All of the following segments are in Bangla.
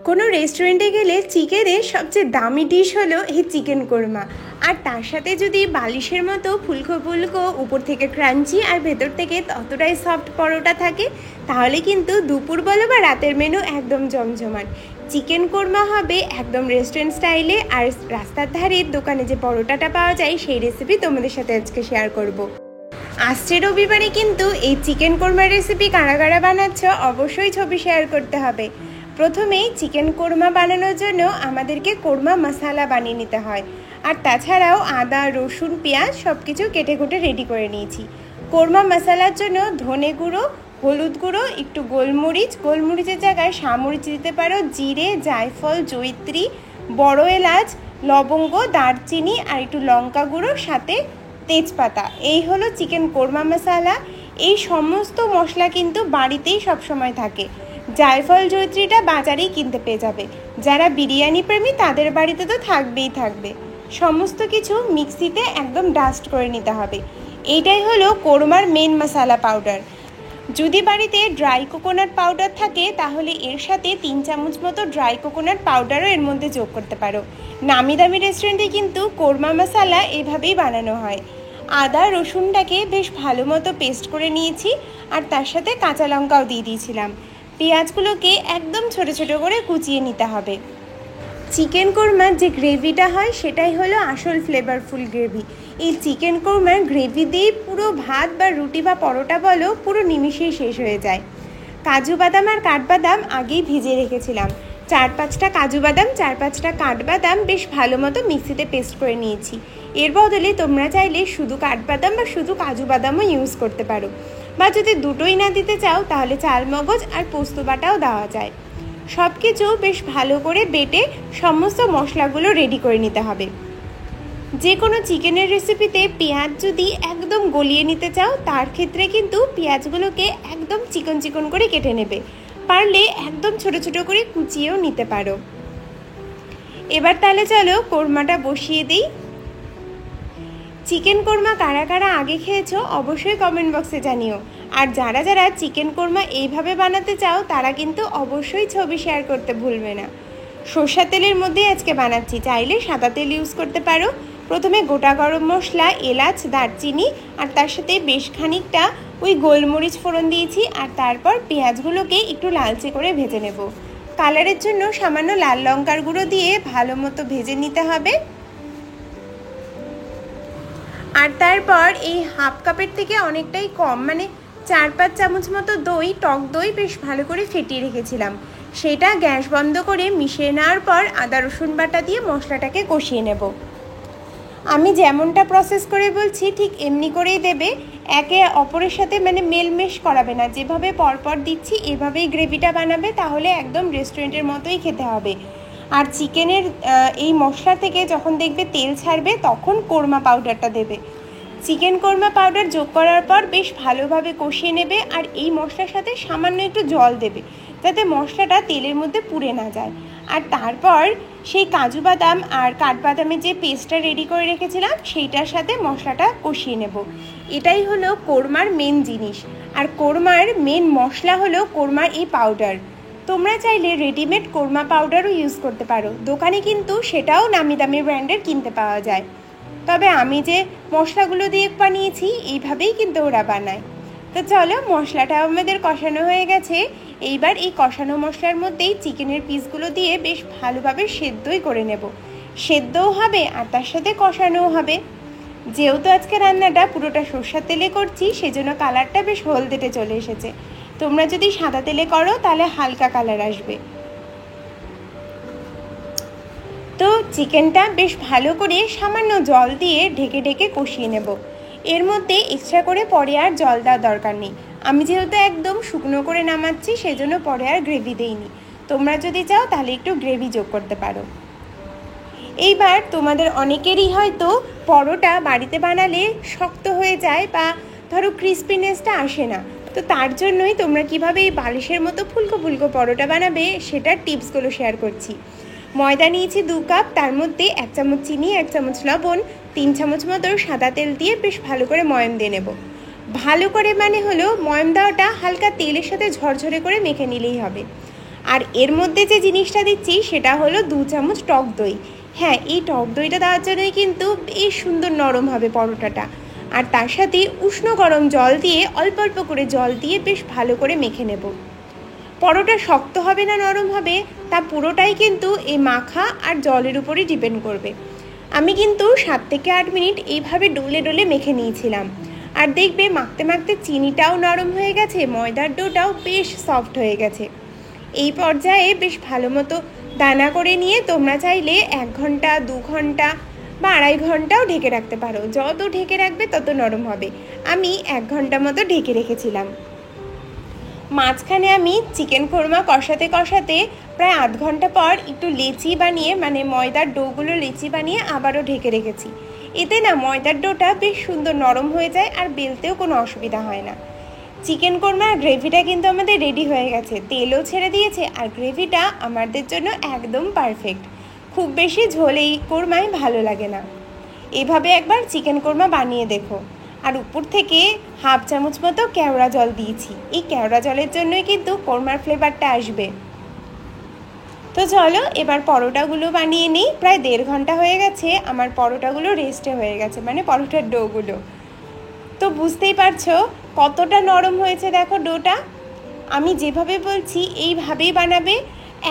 কোনো রেস্টুরেন্টে গেলে চিকেনের সবচেয়ে দামি ডিশ হলো এই চিকেন কোরমা। আর তার সাথে যদি বালিশের মতো ফুলকো ফুলকো উপর থেকে ক্রাঞ্চি আর ভেতর থেকে ততটাই সফট পরোটা থাকে, তাহলে কিন্তু দুপুর বলো বা রাতের মেনু একদম জমজমাট। চিকেন কোরমা হবে একদম রেস্টুরেন্ট স্টাইলে, আর রাস্তার ধারের দোকানে যে পরোটাটা পাওয়া যায় সেই রেসিপি তোমাদের সাথে আজকে শেয়ার করব। আসছে রবিবারে কিন্তু এই চিকেন কোরমার রেসিপি কারা কারা বানাচ্ছ অবশ্যই ছবি শেয়ার করতে হবে। প্রথমেই চিকেন কোরমা বানানোর জন্য আমাদেরকে কোরমা মশলা বানিয়ে নিতে হয়, আর তাছাড়াও আদা রসুন পেঁয়াজ সব কিছু কেটে কুটে রেডি করে নিয়েছি। কোরমা মশলার জন্য ধনে গুঁড়ো, হলুদ গুঁড়ো, একটু গোলমরিচের জায়গায় সামরিচ দিতে পারো, জিরে, জায়ফল, জয়িত্রী, বড় এলাচ, লবঙ্গ, দারচিনি আর একটু লঙ্কা গুঁড়ো, সাথে তেজপাতা। এই হলো চিকেন কোরমা মশলা। এই সমস্ত মশলা কিন্তু বাড়িতেই সবসময় থাকে। জায়ফল জয়িত্রীটা বাজারেই কিনতে পেয়ে যাবে। যারা বিরিয়ানি প্রেমী তাদের বাড়িতে তো থাকবেই থাকবে। সমস্ত কিছু মিক্সিতে একদম ডাস্ট করে নিতে হবে। এইটাই হলো কোরমার মেন মশলা পাউডার। যদি বাড়িতে ড্রাই কোকোনাট পাউডার থাকে তাহলে এর সাথে 3 চামচ মতো ড্রাই কোকোনাট পাউডারও এর মধ্যে যোগ করতে পারো। নামি দামি রেস্টুরেন্টে কিন্তু কোরমা মশলা এভাবেই বানানো হয়। আদা রসুনটাকে বেশ ভালো মতো পেস্ট করে নিয়েছি, আর তার সাথে কাঁচা লঙ্কাও দিয়ে দিয়েছিলাম। পেঁয়াজগুলোকে একদম ছোট ছোট করে কুচিয়ে নিতে হবে। চিকেন কোরমার যে গ্রেভিটা হয় সেটাই হলো আসল ফ্লেভারফুল গ্রেভি। এই চিকেন কোরমার গ্রেভি দিয়েই পুরো ভাত বা রুটি বা পরোটা বলো পুরো নিমিষেই শেষ হয়ে যায়। কাজু বাদাম আর কাঠবাদাম আগেই ভিজিয়ে রেখেছিলাম। 4-5টা কাজু বাদাম 4-5টা কাঠবাদাম বেশ ভালো মতো মিক্সিতে পেস্ট করে নিয়েছি। এর বদলে তোমরা চাইলে শুধু কাঠবাদাম বা শুধু কাজু বাদামও ইউজ করতে পারো, বা যদি দুটোই না দিতে চাও তাহলে চালমগজ আর পোস্ত বাটাও দেওয়া যায়। সব কিছু বেশ ভালো করে বেটে সমস্ত মশলাগুলো রেডি করে নিতে হবে। যে কোনো চিকেনের রেসিপিতে পেঁয়াজ যদি একদম গলিয়ে নিতে চাও তার ক্ষেত্রে কিন্তু পেঁয়াজগুলোকে একদম চিকন চিকন করে কেটে নেবে, পারলে একদম ছোট ছোট করে কুচিয়েও নিতে পারো। এবার তাহলে চলো কোরমাটা বসিয়ে দিই। চিকেন কোরমা কারা কারা আগে খেয়েছো অবশ্যই কমেন্ট বক্সে জানিও। আর যারা যারা চিকেন কোরমা এইভাবে বানাতে চাও তারা কিন্তু অবশ্যই ছবি শেয়ার করতে ভুলবে না। সরষের তেলের মধ্যেই আজকে বানাচ্ছি, চাইলে সাদা তেল ইউজ করতে পারো। প্রথমে গোটা গরম মশলা, এলাচ, দারচিনি আর তার সাথে বেশ খানিকটা ওই গোলমরিচ ফোড়ন দিয়েছি, আর তারপর পেঁয়াজগুলোকে একটু লালচে করে ভেজে নেব। কালারের জন্য সামান্য লাল লঙ্কার গুঁড়ো দিয়ে ভালো মতো ভেজে নিতে হবে। আর তারপর এই হাফ কাপের থেকে অনেকটাই কম, মানে 4-5 চামচ মতো দই, টক দই বেশ ভালো করে ফেটিয়ে রেখেছিলাম। সেটা গ্যাস বন্ধ করে মিশিয়ে নেওয়ার পর আদা রসুন বাটা দিয়ে মশলাটাকে কষিয়ে নেব। আমি যেমনটা প্রসেস করে বলছি ঠিক এমনি করেই দেবে, একে অপরের সাথে মানে মেলমেশ করাবে না। যেভাবে পরপর দিচ্ছি এভাবেই গ্রেভিটা বানাবে, তাহলে একদম রেস্টুরেন্টের মতোই খেতে হবে। আর চিকেনের এই মশলা থেকে যখন দেখবে তেল ছাড়বে তখন কোরমা পাউডারটা দেবে। চিকেন কোরমা পাউডার যোগ করার পর বেশ ভালোভাবে কষিয়ে নেবে, আর এই মশলার সাথে সামান্য একটু জল দেবে যাতে মশলাটা তেলের মধ্যে পুড়ে না যায়। আর তারপর সেই কাজু বাদাম আর কাঠবাদামের যে পেস্টটা রেডি করে রেখেছিলাম সেইটার সাথে মশলাটা কষিয়ে নেব। এটাই হলো কোরমার মেন জিনিস। আর কোরমার মেন মশলা হলো কোরমার এই পাউডার। তোমরা চাইলে রেডিমেড কোরমা পাউডারও ইউজ করতে পারো, দোকানে কিন্তু সেটাও নামি দামি ব্র্যান্ডের কিনতে পাওয়া যায়। তবে আমি যে মশলাগুলো দিয়ে বানিয়েছি এইভাবেই কিন্তু ওরা বানায়। তো চলো, মশলাটা আমাদের কষানো হয়ে গেছে। এইবার এই কষানো মশলার মধ্যেই চিকেনের পিসগুলো দিয়ে বেশ ভালোভাবে সেদ্ধই করে নেব। সেদ্ধও হবে আর তার সাথে কষানোও হবে। যেহেতু আজকে রান্নাটা পুরোটা সরষের তেলে করছি সেজন্য কালারটা বেশ হলদেটে চলে এসেছে। তোমরা যদি সাদা তেলে করো তাহলে হালকা কালার আসবে। তো চিকেনটা বেশ ভালো করে সামান্য জল দিয়ে ঢেকে ঢেকে কষিয়ে নেব। এর মধ্যে এক্সট্রা করে পরে আর জল দেওয়ার দরকার নেই। আমি যেহেতু একদম শুকনো করে নামাচ্ছি সেজন্য পরে আর গ্রেভি দেইনি। তোমরা যদি চাও তাহলে একটু গ্রেভি যোগ করতে পারো। এইবার তোমাদের অনেকেরই হয়তো পরোটা বাড়িতে বানালে শক্ত হয়ে যায় বা ধরো ক্রিস্পিনেসটা আসে না। তো তার জন্যই তোমরা কিভাবে এই বালিশের মতো ফুলকো ফুলকো পরোটা বানাবে সেটার টিপসগুলো শেয়ার করছি। ময়দা নিয়েছি 2 কাপ, তার মধ্যে 1 চামচ চিনি, 1 চামচ লবণ, 3 চামচ মতো সাদা তেল দিয়ে বেশ ভালো করে ময়াম দিয়ে নেব। ভালো করে মানে হলো ময়াম দেওয়াটা হালকা তেলের সাথে ঝরঝরে করে মেখে নিলেই হবে। আর এর মধ্যে যে জিনিসটা দিচ্ছি সেটা হলো 2 চামচ টক দই। হ্যাঁ, এই টক দইটা দেওয়ার জন্যই কিন্তু বেশ সুন্দর নরম হবে পরোটাটা। আর তার সাথে উষ্ণ গরম জল দিয়ে অল্প অল্প করে জল দিয়ে বেশ ভালো করে মেখে নেব। পরোটা শক্ত হবে না নরম হবে তা পুরোটাই কিন্তু এই মাখা আর জলের উপরই ডিপেন্ড করবে। আমি কিন্তু 7 থেকে 8 মিনিট এইভাবে ডলে ডলে মেখে নিয়েছিলাম। আর দেখবে মাখতে মাখতে চিনিটাও নরম হয়ে গেছে, ময়দার ডোটাও বেশ সফট হয়ে গেছে। এই পর্যায়ে বেশ ভালো মতো দানা করে নিয়ে তোমরা চাইলে 1 ঘন্টা 2 ঘন্টা বা 2.5 ঘন্টাও ঢেকে রাখতে পারো। যত ঢেকে রাখবে তত নরম হবে। আমি 1 ঘন্টা মতো ঢেকে রেখেছিলাম। মাঝখানে আমি চিকেন কোরমা কষাতে কষাতে প্রায় 1/2 ঘন্টা পর একটু লেচি বানিয়ে, মানে ময়দার ডোগুলো লেচি বানিয়ে আবারও ঢেকে রেখেছি। এতে না ময়দার ডোটা বেশ সুন্দর নরম হয়ে যায় আর বেলতেও কোনো অসুবিধা হয় না। চিকেন কোরমার গ্রেভিটা কিন্তু আমাদের রেডি হয়ে গেছে, তেলও ছেড়ে দিয়েছে আর গ্রেভিটা আমাদের জন্য একদম পারফেক্ট। খুব বেশি ঝোল এই কোরমায় ভালো লাগে না। এভাবে একবার চিকেন কোরমা বানিয়ে দেখো। আর উপর থেকে 1/2 চামচ মতো কেওড়া জল দিয়েছি। এই কেওড়া জলের জন্যই কিন্তু কোরমার ফ্লেভারটা আসবে। তো চলো এবার পরোটাগুলো বানিয়ে নিই। প্রায় 1.5 ঘন্টা হয়ে গেছে আমার পরোটাগুলো রেস্টে হয়ে গেছে, মানে পরোটার ডোগুলো। তো বুঝতেই পারছো কতটা নরম হয়েছে। দেখো ডোটা আমি যেভাবে বলছি এইভাবেই বানাবে,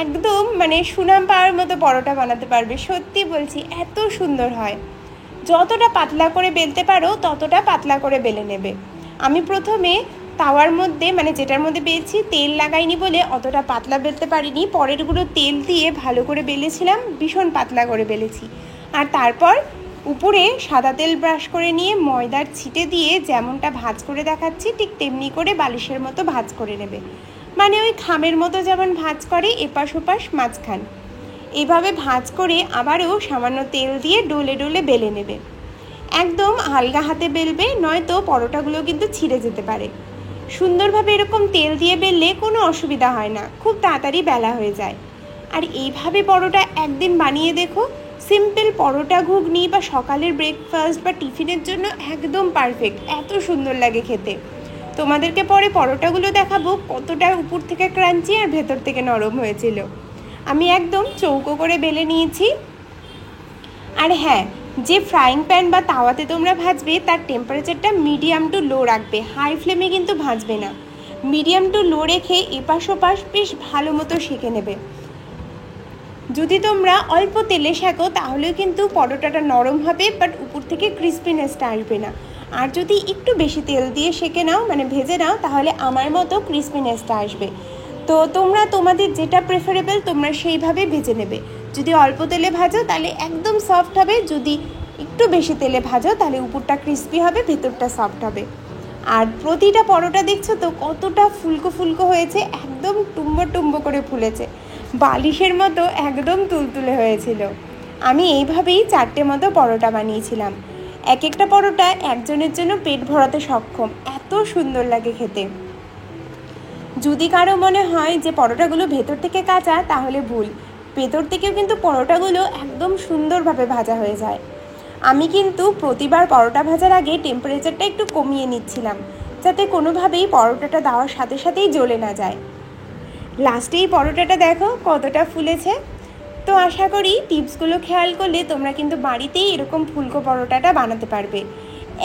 একদম মানে সুনাম পাওয়ার মতো পরোটা বানাতে পারবে। সত্যি বলছি, এত সুন্দর হয়। যতটা পাতলা করে বেলতে পারো ততটা পাতলা করে বেলে নেবে। আমি প্রথমে তাওয়ার মধ্যে, মানে যেটার মধ্যে বেলছি, তেল লাগাইনি বলে অতটা পাতলা বেলতে পারিনি। পরেরগুলো তেল দিয়ে ভালো করে বেলেছিলাম, ভীষণ পাতলা করে বেলেছি। আর তারপর উপরে সাদা তেল ব্রাশ করে নিয়ে ময়দার ছিটে দিয়ে যেমনটা ভাঁজ করে দেখাচ্ছি ঠিক তেমনি করে বালিশের মতো ভাঁজ করে নেবে। মানে ওই খামের মতো যেমন ভাঁজ করে এপাশ ওপাশ মাঝখান, এইভাবে ভাঁজ করে আবারও সামান্য তেল দিয়ে ডলে ডলে বেলে নেবে। একদম হালকা হাতে বেলবে, নয়তো পরোটাগুলো কিন্তু ছিঁড়ে যেতে পারে। সুন্দরভাবে এরকম তেল দিয়ে বেললে কোনো অসুবিধা হয় না, খুব তাড়াতাড়ি বেলা হয়ে যায়। আর এইভাবে পরোটা একদিন বানিয়ে দেখো। সিম্পল পরোটা ঘুগনি বা সকালের ব্রেকফাস্ট বা টিফিনের জন্য একদম পারফেক্ট, এত সুন্দর লাগে খেতে। তোমাদেরকে পরে পরোটাগুলো দেখাবো কতটা উপর থেকে ক্রাঞ্চি আর ভেতর থেকে নরম হয়েছিল। আমি একদম চৌকো করে বেলে নিয়েছি। আর হ্যাঁ, যে ফ্রাইং প্যান বা তাওয়াতে তোমরা ভাজবে তার টেম্পারেচারটা মিডিয়াম টু লো রাখবে, হাই ফ্লেমে কিন্তু ভাজবে না। মিডিয়াম টু লো রেখে এপাশ ওপাশ বেশ ভালো মতো সেঁকে নেবে। যদি তোমরা অল্প তেলে সেঁকো তাহলেও কিন্তু পরোটাটা নরম হবে, বাট উপর থেকে ক্রিস্পিনেসটা আসবে না। আর যদি একটু বেশি তেল দিয়ে সেঁকে নাও, মানে ভেজে নাও, তাহলে আমার মতো ক্রিস্পিনেসটা আসবে। তো তোমরা তোমাদের যেটা প্রেফারেবল তোমরা সেইভাবে ভেজে নেবে। যদি অল্প তেলে ভাজো তাহলে একদম সফট হবে, যদি একটু বেশি তেলে ভাজো তাহলে উপরটা ক্রিস্পি হবে, ভেতরটা সফট হবে। আর প্রতিটা পরোটা দেখছো তো কতটা ফুলকো ফুলকো হয়েছে, একদম টুম্বো টুম্বো করে ফুলেছে, বালিশের মতো একদম তুলতুলে হয়েছিল। আমি এইভাবেই 4টে মতো পরোটা বানিয়েছিলাম। এক একটা পরোটা একজনের জন্য পেট ভরাতে সক্ষম, এত সুন্দর লাগে খেতে। যদি কারো মনে হয় যে পরোটাগুলো ভেতর থেকে কাঁচা, তাহলে ভুল। ভেতর থেকেও কিন্তু পরোটাগুলো একদম সুন্দরভাবে ভাজা হয়ে যায়। আমি কিন্তু প্রতিবার পরোটা ভাজার আগে টেম্পারেচারটা একটু কমিয়ে নিচ্ছিলাম, যাতে কোনোভাবেই পরোটাটা দেওয়ার সাথে সাথেই জ্বলে না যায়। লাস্টে এই পরোটাটা দেখো কতটা ফুলেছে। তো আশা করি টিপসগুলো খেয়াল করলে তোমরা কিন্তু বাড়িতেই এরকম ফুলকো পরোটাটা বানাতে পারবে।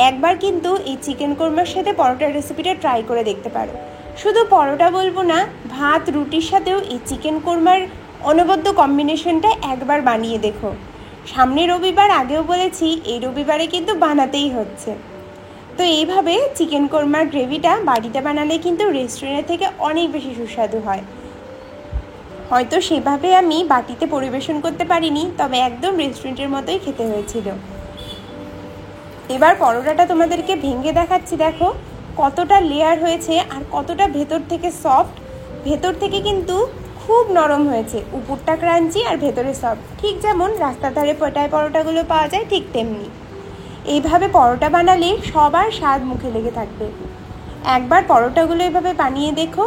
একবার কিন্তু এই চিকেন কোরমার সাথে পরোটার রেসিপিটা ট্রাই করে দেখতে পারো। শুধু পরোটা বলবো না, ভাত রুটির সাথেও এই চিকেন কোরমার অনবদ্য কম্বিনেশনটা একবার বানিয়ে দেখো। সামনের রবিবার, আগেও বলেছি, এই রবিবারে কিন্তু বানাতেই হচ্ছে। তো এইভাবে চিকেন কোরমার গ্রেভিটা বাড়িতে বানালে কিন্তু রেস্টুরেন্টের থেকে অনেক বেশি সুস্বাদু হয়। হয়তো সেভাবে আমি বাটিতে পরিবেশন করতে পারিনি, তবে একদম রেস্টুরেন্টের মতোই খেতে হয়েছিল। এবার পরোটাটা তোমাদেরকে ভেঙে দেখাচ্ছি, দেখো কতটা লেয়ার হয়েছে আর কতটা ভেতর থেকে সফট। ভেতর থেকে কিন্তু খুব নরম হয়েছে, উপরটা ক্রাঞ্চি আর ভেতরে সফট, ঠিক যেমন রাস্তার ধারে পটায় পরোটাগুলো পাওয়া যায় ঠিক তেমনি। এইভাবে পরোটা বানালে সবার স্বাদ মুখে লেগে থাকবে। একবার পরোটাগুলো এভাবে বানিয়ে দেখো,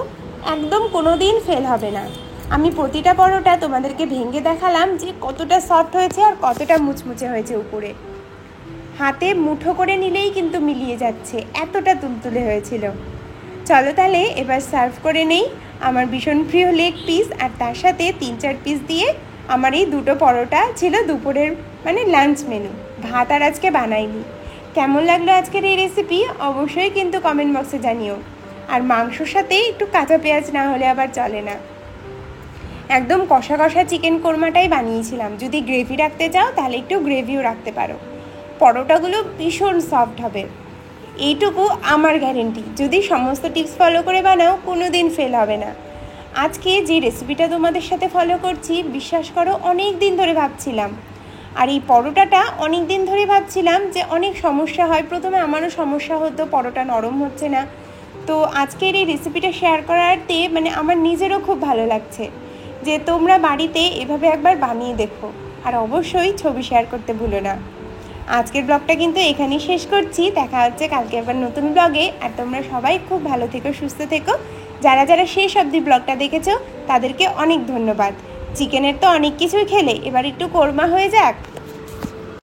একদম কোনো দিন ফেল হবে না। আমি প্রতিটা পরোটা তোমাদেরকে ভেঙে দেখালাম যে কতটা সফট হয়েছে আর কতটা মুচমুচে হয়েছে উপরে। হাতে মুঠো করে নিলেই কিন্তু মিলিয়ে যাচ্ছে, এতটা তুলতুলে হয়েছিল। চলো তাহলে এবার সার্ভ করে নেই। আমার ভীষণ প্রিয় লেগ পিস, আর তার সাথে 3-4 পিস দিয়ে আমার এই দুটো পরোটা ছিল দুপুরের মানে লাঞ্চ মেনু। ভাত আর আজকে বানাইনি। কেমন লাগলো আজকের এই রেসিপি অবশ্যই কিন্তু কমেন্ট বক্সে জানিও। আর মাংসর সাথে একটু কাঁচা পেঁয়াজ না হলে আবার চলে না। একদম কষা কষা চিকেন কোরমাটাই বানিয়েছিলাম। যদি গ্রেভি রাখতে চাও তাহলে একটু গ্রেভিও রাখতে পারো। পরোটাগুলো ভীষণ সফট হবে, এইটুকু আমার গ্যারেন্টি। যদি সমস্ত টিপস ফলো করে বানাও কোনো দিন ফেল হবে না। আজকে যে রেসিপিটা তোমাদের সাথে ফলো করছি, বিশ্বাস করো অনেক দিন ধরে ভাবছিলাম। আর এই পরোটাটা অনেক দিন ধরে ভাবছিলাম যে অনেক সমস্যা হয়, প্রথমে আমারও সমস্যা হতো, পরোটা নরম হচ্ছে না। তো আজকের এই রেসিপিটা শেয়ার করাতে মানে আমার নিজেরও খুব ভালো লাগছে যে তোমরা বাড়িতে এভাবে একবার বানিয়ে দেখো, আর অবশ্যই ছবি শেয়ার করতে ভুলো না। আজকের ব্লগটা কিন্তু এখানেই শেষ করছি। দেখা হচ্ছে কালকে আবার নতুন ব্লগে। আর তোমরা সবাই খুব ভালো থেকো, সুস্থ থেকো। যারা যারা শেষ অবধি ব্লগটা দেখেছো তাদেরকে অনেক ধন্যবাদ। চিকেনের তো অনেক কিছুই খেলে, এবার একটু কোরমা হয়ে যাক।